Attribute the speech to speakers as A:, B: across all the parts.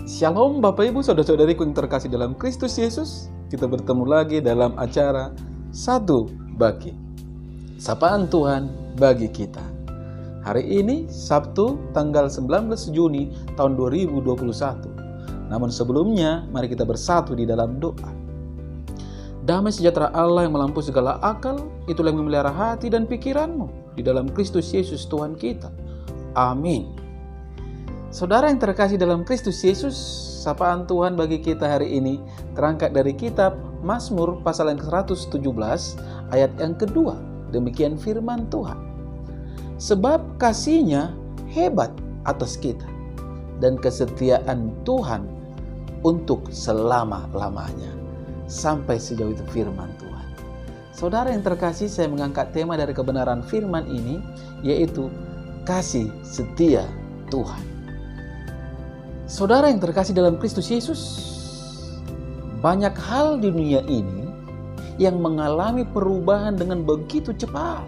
A: Shalom Bapak Ibu Saudara-saudariku yang terkasih dalam Kristus Yesus. Kita bertemu lagi dalam acara Satu Bagi, sapaan Tuhan bagi kita. Hari ini Sabtu tanggal 19 Juni tahun 2021. Namun sebelumnya mari kita bersatu di dalam doa. Damai sejahtera Allah yang melampaui segala akal, itulah yang memelihara hati dan pikiranmu di dalam Kristus Yesus Tuhan kita. Amin. Saudara yang terkasih dalam Kristus Yesus, sapaan Tuhan bagi kita hari ini terangkat dari kitab Mazmur pasal yang ke-117 ayat yang kedua. Demikian firman Tuhan. Sebab kasih-Nya hebat atas kita dan kesetiaan Tuhan untuk selama-lamanya. Sampai sejauh itu firman Tuhan. Saudara yang terkasih, saya mengangkat tema dari kebenaran firman ini, yaitu kasih setia Tuhan. Saudara yang terkasih dalam Kristus Yesus, banyak hal di dunia ini yang mengalami perubahan dengan begitu cepat.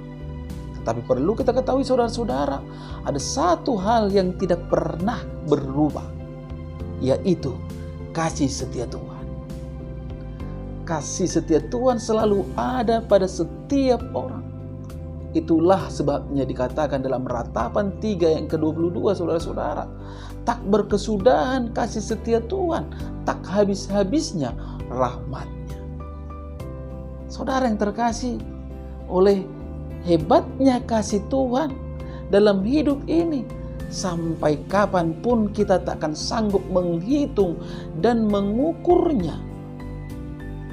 A: Tetapi perlu kita ketahui saudara-saudara, ada satu hal yang tidak pernah berubah, yaitu kasih setia Tuhan. Kasih setia Tuhan selalu ada pada setiap orang. Itulah sebabnya dikatakan dalam Ratapan 3 yang ke-22, saudara-saudara, tak berkesudahan kasih setia Tuhan, tak habis-habisnya rahmat-Nya. Saudara yang terkasih, oleh hebatnya kasih Tuhan dalam hidup ini, sampai kapanpun kita tak akan sanggup menghitung dan mengukurnya.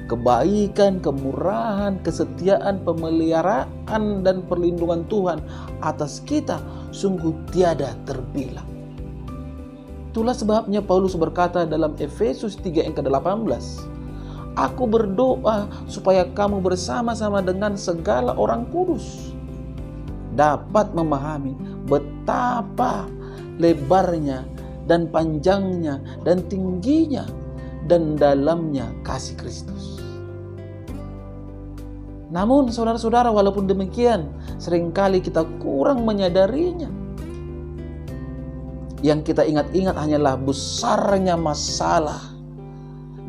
A: Kebaikan, kemurahan, kesetiaan, pemeliharaan, dan perlindungan Tuhan atas kita sungguh tiada terbilang. Itulah sebabnya Paulus berkata dalam Efesus 3 yang ke-18, Aku berdoa supaya kamu bersama-sama dengan segala orang kudus dapat memahami betapa lebarnya dan panjangnya dan tingginya dan dalamnya kasih Kristus. Namun saudara-saudara, walaupun demikian, seringkali kita kurang menyadarinya. Yang kita ingat-ingat hanyalah besarnya masalah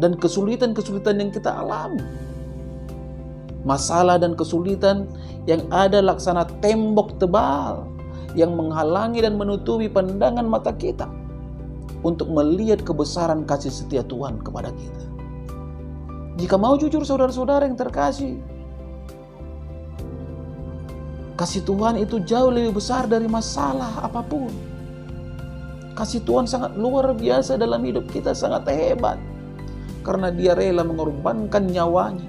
A: dan kesulitan-kesulitan yang kita alami. Masalah dan kesulitan yang ada laksana tembok tebal yang menghalangi dan menutupi pandangan mata kita untuk melihat kebesaran kasih setia Tuhan kepada kita. Jika mau jujur saudara-saudara yang terkasih, kasih Tuhan itu jauh lebih besar dari masalah apapun. Kasih Tuhan sangat luar biasa dalam hidup kita, sangat hebat. Karena Dia rela mengorbankan nyawanya,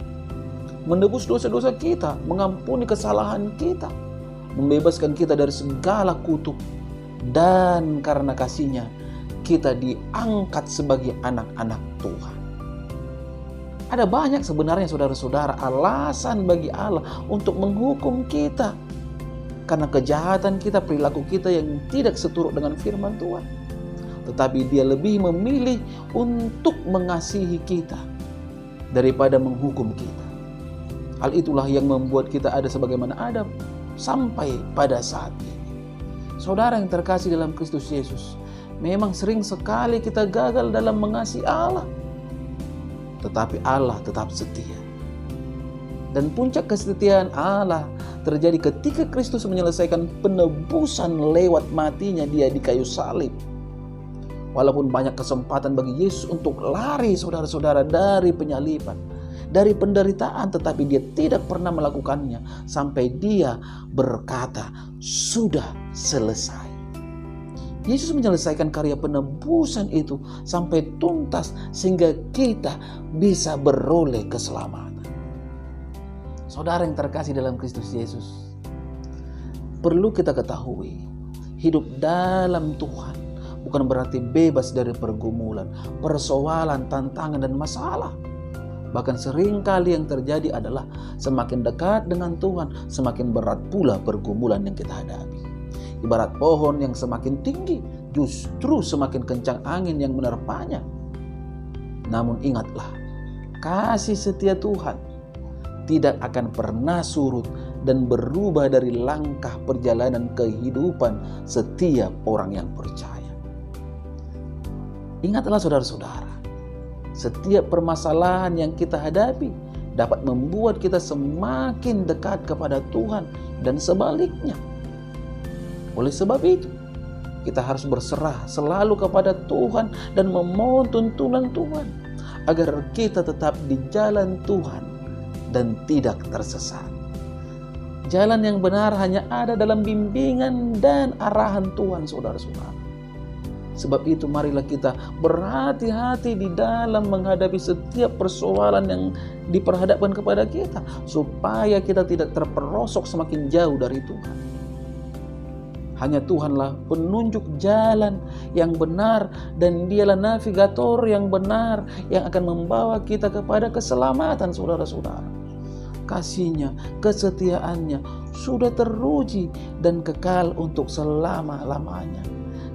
A: menebus dosa-dosa kita, mengampuni kesalahan kita, membebaskan kita dari segala kutuk. Dan karena kasih-Nya, kita diangkat sebagai anak-anak Tuhan. Ada banyak sebenarnya saudara-saudara alasan bagi Allah untuk menghukum kita. Karena kejahatan kita, perilaku kita yang tidak seturut dengan firman Tuhan. Tetapi Dia lebih memilih untuk mengasihi kita daripada menghukum kita. Hal itulah yang membuat kita ada sebagaimana ada sampai pada saat ini. Saudara yang terkasih dalam Kristus Yesus, memang sering sekali kita gagal dalam mengasihi Allah. Tetapi Allah tetap setia. Dan puncak kesetiaan Allah terjadi ketika Kristus menyelesaikan penebusan lewat matinya Dia di kayu salib. Walaupun banyak kesempatan bagi Yesus untuk lari saudara-saudara dari penyaliban, dari penderitaan, tetapi Dia tidak pernah melakukannya sampai Dia berkata, sudah selesai. Yesus menyelesaikan karya penebusan itu sampai tuntas sehingga kita bisa beroleh keselamatan. Saudara yang terkasih dalam Kristus Yesus, perlu kita ketahui, hidup dalam Tuhan bukan berarti bebas dari pergumulan, persoalan, tantangan, dan masalah. Bahkan seringkali yang terjadi adalah semakin dekat dengan Tuhan, semakin berat pula pergumulan yang kita hadapi. Ibarat pohon yang semakin tinggi, justru semakin kencang angin yang menerpanya. Namun ingatlah, kasih setia Tuhan tidak akan pernah surut dan berubah dari langkah perjalanan kehidupan setiap orang yang percaya. Ingatlah saudara-saudara, setiap permasalahan yang kita hadapi dapat membuat kita semakin dekat kepada Tuhan dan sebaliknya. Oleh sebab itu, kita harus berserah selalu kepada Tuhan dan memohon tuntunan Tuhan agar kita tetap di jalan Tuhan dan tidak tersesat. Jalan yang benar hanya ada dalam bimbingan dan arahan Tuhan, saudara-saudara. Sebab itu marilah kita berhati-hati di dalam menghadapi setiap persoalan yang diperhadapkan kepada kita, supaya kita tidak terperosok semakin jauh dari Tuhan. Hanya Tuhanlah penunjuk jalan yang benar, dan Dialah navigator yang benar yang akan membawa kita kepada keselamatan, saudara-saudara. Kasih-Nya, kesetiaannya sudah teruji dan kekal untuk selama-lamanya.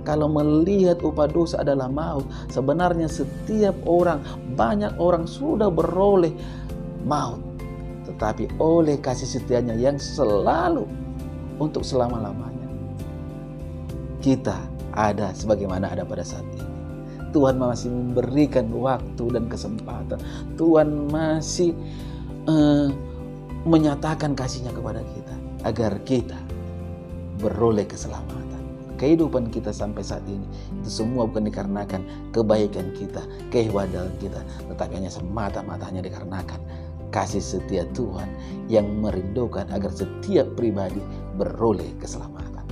A: Kalau melihat upah dosa adalah maut, sebenarnya setiap orang, banyak orang sudah beroleh maut. Tetapi oleh kasih setianya yang selalu untuk selama-lamanya, kita ada sebagaimana ada pada saat ini. Tuhan masih memberikan waktu dan kesempatan. Tuhan masih menyatakan kasih-Nya kepada kita agar kita beroleh keselamatan. Kehidupan kita sampai saat ini itu semua bukan dikarenakan kebaikan kita, kehewanan kita, tetapi hanya semata-matanya dikarenakan kasih setia Tuhan yang merindukan agar setiap pribadi beroleh keselamatan.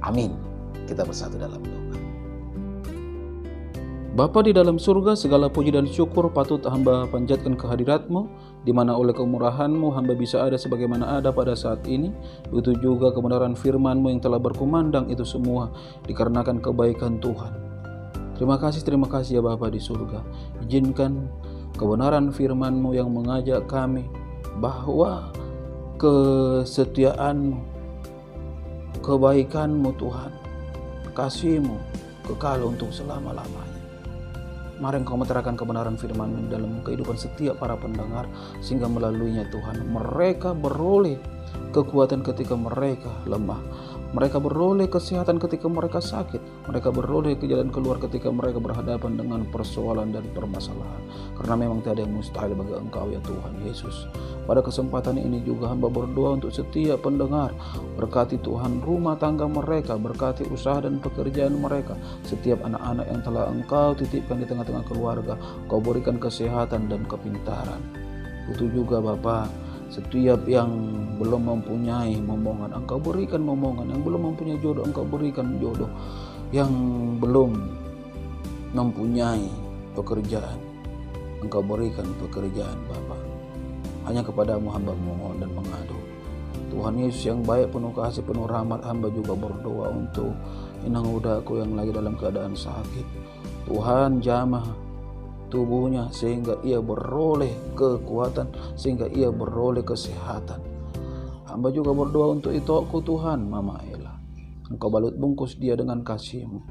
A: Amin. Kita bersatu dalam doa. Bapa di dalam surga, segala puji dan syukur patut hamba panjatkan kehadirat-Mu, di mana oleh kemurahan-Mu hamba bisa ada sebagaimana ada pada saat ini. Begitu juga kebenaran firman-Mu yang telah berkumandang itu semua dikarenakan kebaikan Tuhan. Terima kasih ya Bapa di surga. Izinkan kebenaran firman-Mu yang mengajak kami bahwa kesetiaan-Mu, kebaikan-Mu Tuhan, kasih-Mu kekal untuk selama-lamanya. Mari Engkau meterangkan kebenaran firman-Mu dalam kehidupan setiap para pendengar, sehingga melaluinya Tuhan mereka beroleh kekuatan ketika mereka lemah, mereka beroleh kesehatan ketika mereka sakit, mereka beroleh ke jalan keluar ketika mereka berhadapan dengan persoalan dan permasalahan. Karena memang tiada yang mustahil bagi Engkau ya Tuhan Yesus. Pada kesempatan ini juga hamba berdoa untuk setiap pendengar. Berkati Tuhan rumah tangga mereka, berkati usaha dan pekerjaan mereka. Setiap anak-anak yang telah Engkau titipkan di tengah-tengah keluarga, Kau berikan kesehatan dan kepintaran. Itu juga Bapa, setiap yang belum mempunyai momongan, Engkau berikan momongan. Yang belum mempunyai jodoh, Engkau berikan jodoh. Yang belum mempunyai pekerjaan, Engkau berikan pekerjaan Bapa. Hanya kepadamu hamba memohon dan mengadu. Tuhan Yesus yang baik, penuh kasih, penuh rahmat, hamba juga berdoa untuk inang udaku yang lagi dalam keadaan sakit. Tuhan jamah tubuhnya sehingga ia beroleh kekuatan, sehingga ia beroleh kesehatan. Hamba juga berdoa untuk itokku Tuhan, Mama Ella. Engkau balut bungkus dia dengan kasih-Mu,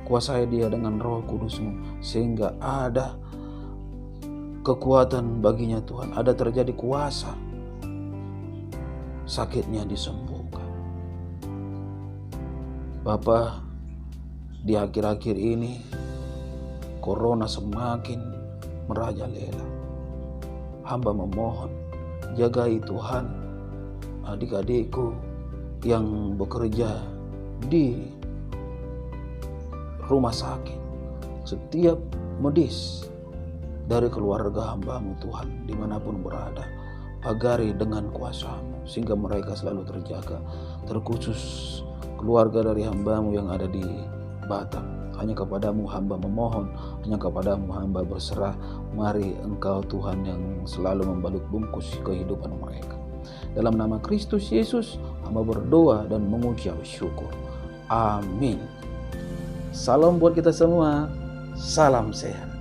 A: kuasai dia dengan Roh Kudus-Mu, sehingga ada kekuatan baginya Tuhan, ada terjadi kuasa, sakitnya disembuhkan. Bapa, di akhir-akhir ini Corona semakin merajalela. Hamba memohon, jagai Tuhan adik-adikku yang bekerja di rumah sakit, setiap medis dari keluarga hamba-Mu Tuhan, dimanapun berada, pagari dengan kuasa-Mu, sehingga mereka selalu terjaga. Terkhusus keluarga dari hamba-Mu yang ada di Batam, hanya kepadamu hamba memohon, hanya kepadamu hamba berserah. Mari Engkau Tuhan yang selalu membalut bungkus kehidupan mereka. Dalam nama Kristus Yesus, hamba berdoa dan mengucap syukur. Amin. Salam buat kita semua. Salam sehat.